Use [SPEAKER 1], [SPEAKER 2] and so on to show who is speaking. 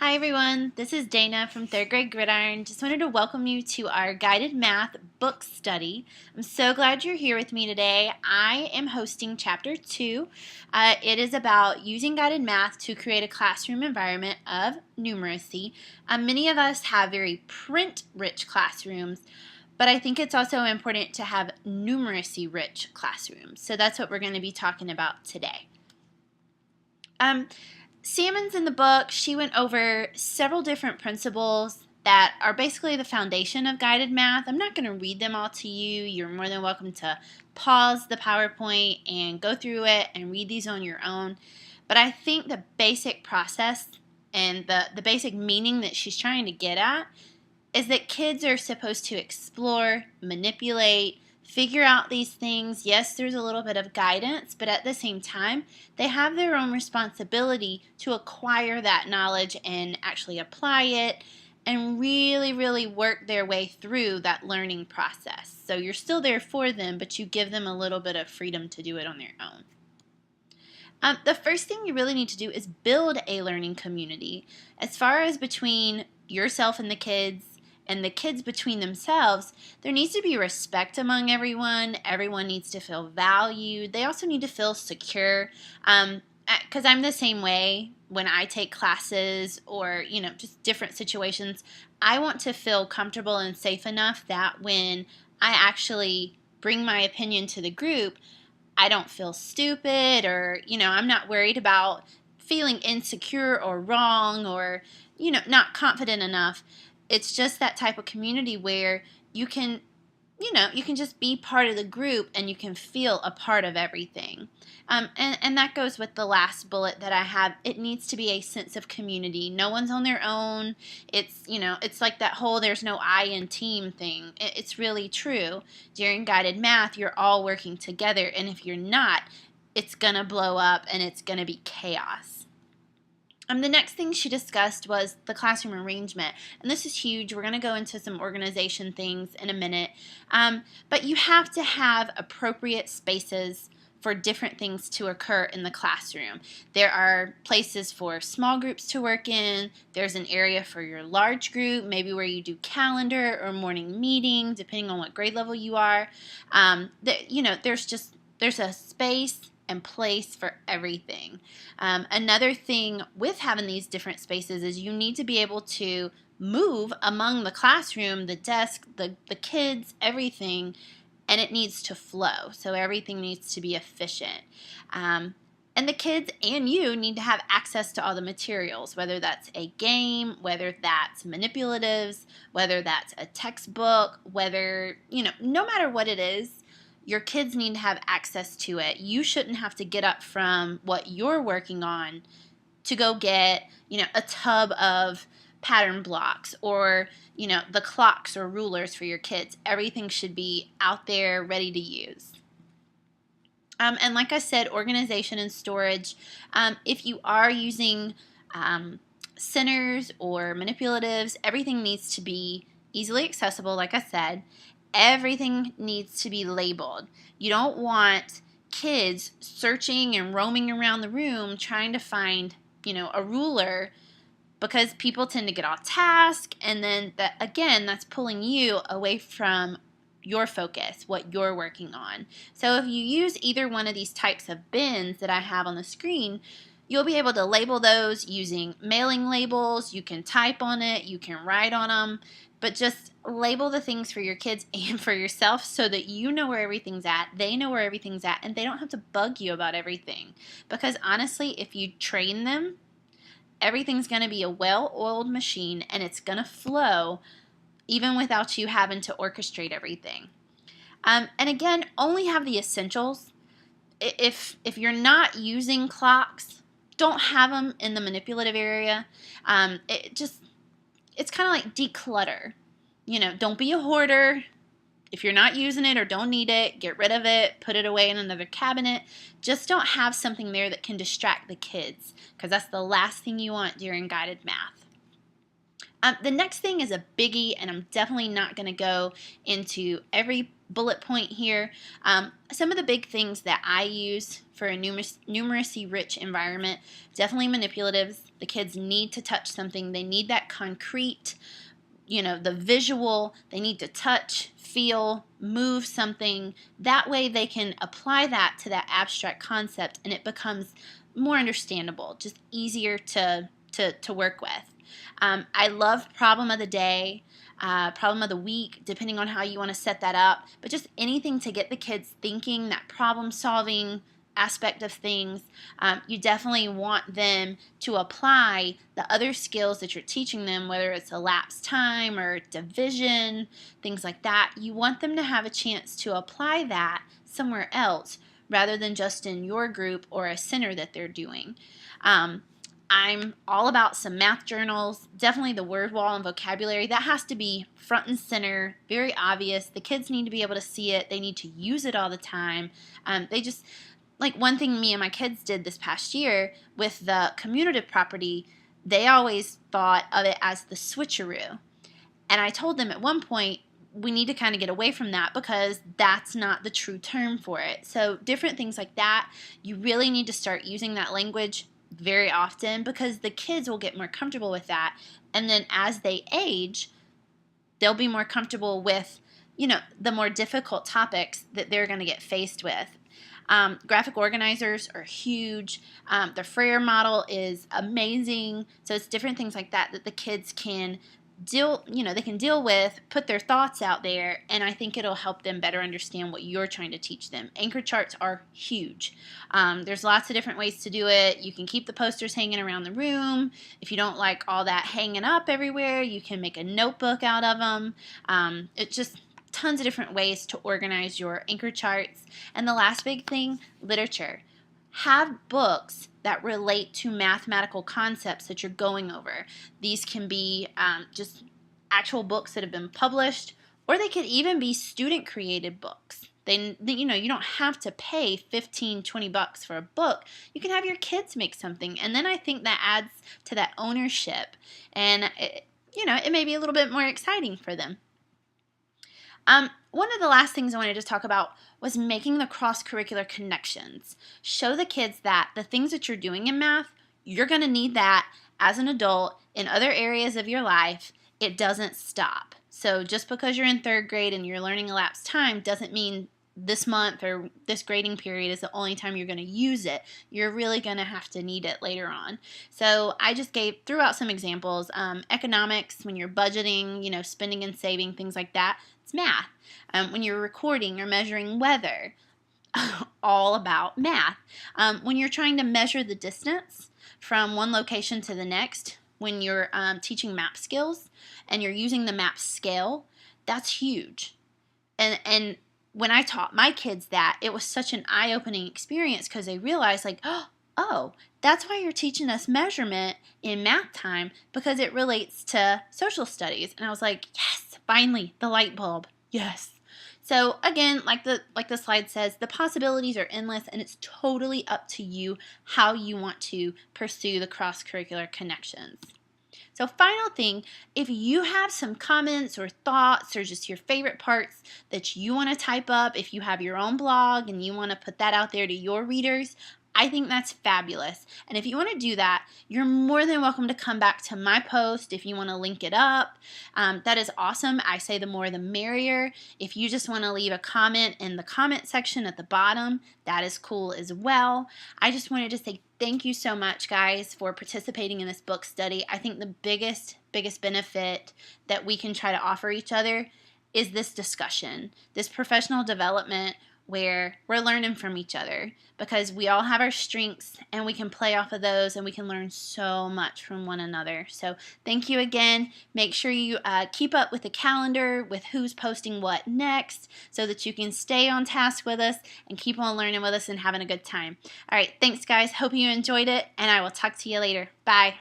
[SPEAKER 1] Hi everyone, this is Dana from 3rd grade Gridiron. Just wanted to welcome you to our guided math book study. I'm so glad you're here with me today. I am hosting chapter 2. It is about using guided math to create a classroom environment of numeracy. Many of us have very print-rich classrooms, but I think it's also important to have numeracy-rich classrooms. So that's what we're going to be talking about today. Salmon's in the book. She went over several different principles that are basically the foundation of guided math. I'm not going to read them all to you. You're more than welcome to pause the PowerPoint and go through it and read these on your own. But I think the basic process and the basic meaning that she's trying to get at is that kids are supposed to explore, manipulate, figure out these things. Yes, there's a little bit of guidance, but at the same time, they have their own responsibility to acquire that knowledge and actually apply it and really work their way through that learning process. So you're still there for them, but you give them a little bit of freedom to do it on their own. The first thing you really need to do is build a learning community. As far as between yourself and the kids between themselves, there needs to be respect among everyone. Everyone needs to feel valued. They also need to feel secure. Because I'm the same way when I take classes or, just different situations. I want to feel comfortable and safe enough that when I actually bring my opinion to the group, I don't feel stupid or, I'm not worried about feeling insecure or wrong or, not confident enough. It's just that type of community where you can just be part of the group and you can feel a part of everything. And that goes with the last bullet that I have. It needs to be a sense of community. No one's on their own. It's like that whole there's no I in team thing. It's really true. During guided math, you're all working together. And if you're not, it's going to blow up and it's going to be chaos. The next thing she discussed was the classroom arrangement, and this is huge. We're going to go into some organization things in a minute, but you have to have appropriate spaces for different things to occur in the classroom. There are places for small groups to work in. There's an area for your large group, maybe where you do calendar or morning meeting, depending on what grade level you are. There's a space and place for everything. Another thing with having these different spaces is you need to be able to move among the classroom, the desk, the kids, everything, and it needs to flow. So everything needs to be efficient. And the kids and you need to have access to all the materials, whether that's a game, whether that's manipulatives, whether that's a textbook, whether, no matter what it is, your kids need to have access to it. You shouldn't have to get up from what you're working on to go get, a tub of pattern blocks or, the clocks or rulers for your kids. Everything should be out there ready to use. And like I said, organization and storage. If you are using centers or manipulatives, everything needs to be easily accessible, like I said. Everything needs to be labeled. You don't want kids searching and roaming around the room trying to find, a ruler, because people tend to get off task, and then that's pulling you away from your focus, what you're working on. So if you use either one of these types of bins that I have on the screen, you'll be able to label those using mailing labels. You can type on it, you can write on them, but just label the things for your kids and for yourself so that you know where everything's at, they know where everything's at, and they don't have to bug you about everything. Because honestly, if you train them, everything's going to be a well-oiled machine and it's going to flow even without you having to orchestrate everything. And again, only have the essentials. If you're not using clocks, don't have them in the manipulative area. It's kind of like declutter. Don't be a hoarder. If you're not using it or don't need it, get rid of it, put it away in another cabinet. Just don't have something there that can distract the kids, because that's the last thing you want during guided math. The next thing is a biggie, and I'm definitely not going to go into every bullet point here. Some of the big things that I use for a numeracy rich environment, definitely manipulatives. The kids need to touch something. They need that concrete, the visual. They need to touch, feel, move something. That way they can apply that to that abstract concept, and it becomes more understandable, just easier to work with. I love problem of the day, problem of the week, depending on how you want to set that up. But just anything to get the kids thinking, that problem solving aspect of things. You definitely want them to apply the other skills that you're teaching them, whether it's elapsed time or division, things like that. You want them to have a chance to apply that somewhere else rather than just in your group or a center that they're doing. I'm all about some math journals, definitely the word wall and vocabulary. That has to be front and center, very obvious. The kids need to be able to see it. They need to use it all the time. Like one thing me and my kids did this past year with the commutative property, they always thought of it as the switcheroo. And I told them at one point, we need to kind of get away from that because that's not the true term for it. So different things like that, you really need to start using that language very often because the kids will get more comfortable with that. And then as they age, they'll be more comfortable with, the more difficult topics that they're going to get faced with. Graphic organizers are huge. The Freire model is amazing. So it's different things like that the kids can deal with, put their thoughts out there, and I think it'll help them better understand what you're trying to teach them. Anchor charts are huge. There's lots of different ways to do it. You can keep the posters hanging around the room. If you don't like all that hanging up everywhere, you can make a notebook out of them. It's just tons of different ways to organize your anchor charts. And the last big thing, literature. Have books that relate to mathematical concepts that you're going over. These can be just actual books that have been published, or they could even be student-created books. You don't have to pay $15-20 for a book. You can have your kids make something, and then I think that adds to that ownership, and it may be a little bit more exciting for them. One of the last things I wanted to talk about was making the cross-curricular connections. Show the kids that the things that you're doing in math, you're going to need that as an adult in other areas of your life. It doesn't stop. So just because you're in third grade and you're learning elapsed time doesn't mean this month or this grading period is the only time you're going to use it. You're really going to have to need it later on. So I just threw out some examples. Economics, when you're budgeting, spending and saving, things like that, it's math. When you're recording or measuring weather, all about math. When you're trying to measure the distance from one location to the next, when you're teaching map skills and you're using the map scale, that's huge. And when I taught my kids that, it was such an eye-opening experience because they realized oh, that's why you're teaching us measurement in math time, because it relates to social studies. And I was like, yes, finally, the light bulb. Yes. So again, like the slide says, the possibilities are endless, and it's totally up to you how you want to pursue the cross-curricular connections. So final thing, if you have some comments or thoughts or just your favorite parts that you want to type up, if you have your own blog and you want to put that out there to your readers, I think that's fabulous. And if you want to do that, you're more than welcome to come back to my post if you want to link it up. That is awesome. I say the more the merrier. If you just want to leave a comment in the comment section at the bottom, that is cool as well. I just wanted to say thank you so much, guys, for participating in this book study. I think the biggest benefit that we can try to offer each other is this discussion, this professional development where we're learning from each other, because we all have our strengths and we can play off of those and we can learn so much from one another. So thank you again. Make sure you keep up with the calendar with who's posting what next so that you can stay on task with us and keep on learning with us and having a good time. All right, thanks guys. Hope you enjoyed it, and I will talk to you later. Bye.